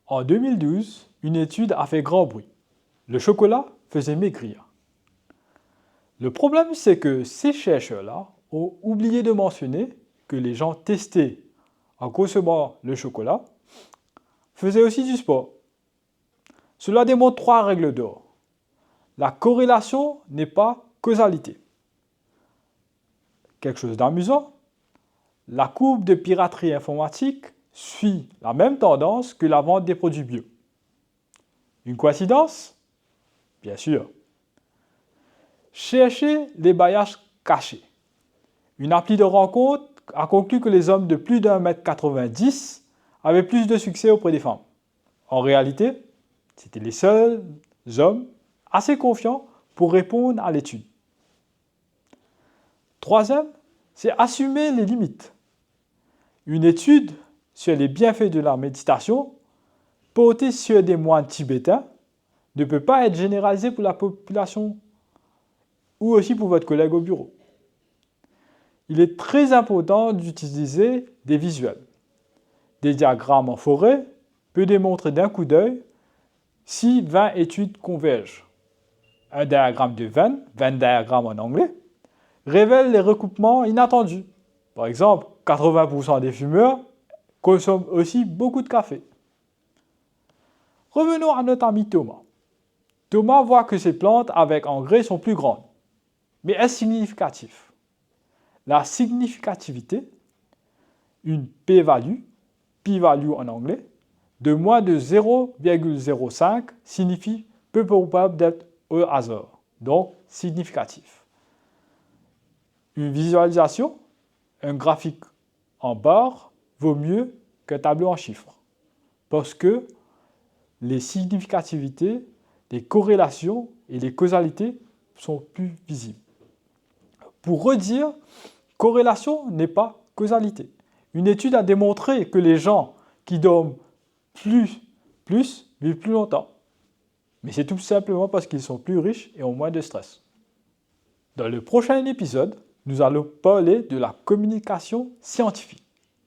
En 2012, une étude a fait grand bruit. Le chocolat faisait maigrir. Le problème, c'est que ces chercheurs-là ont oublié de mentionner que les gens testés en consommant le chocolat faisaient aussi du sport. Cela démontre 3 règles d'or. La corrélation n'est pas causalité. Quelque chose d'amusant, la courbe de piraterie informatique suit la même tendance que la vente des produits bio. Une coïncidence? Bien sûr. Cherchez les maillages cachés. Une appli de rencontre a conclu que les hommes de plus d'1,90 m avaient plus de succès auprès des femmes. En réalité, c'étaient les seuls hommes assez confiants pour répondre à l'étude. Troisième, c'est assumer les limites. Une étude sur les bienfaits de la méditation, portée sur des moines tibétains, ne peut pas être généralisée pour la population ou aussi pour votre collègue au bureau. Il est très important d'utiliser des visuels. Des diagrammes en forêt peuvent démontrer d'un coup d'œil si 20 études convergent. Un diagramme de Venn diagrammes en anglais, révèle les recoupements inattendus. Par exemple, 80% des fumeurs consomment aussi beaucoup de café. Revenons à notre ami Thomas. Thomas voit que ses plantes avec engrais sont plus grandes. Mais est-ce significatif? La significativité, une p-value, p-value en anglais, de moins de 0,05 signifie peu probable d'être au hasard, donc significatif. Une visualisation, un graphique en barre, vaut mieux qu'un tableau en chiffres, parce que les significativités, les corrélations et les causalités sont plus visibles. Pour redire, corrélation n'est pas causalité. Une étude a démontré que les gens qui dorment plus vivent plus longtemps. Mais c'est tout simplement parce qu'ils sont plus riches et ont moins de stress. Dans le prochain épisode, nous allons parler de la communication scientifique.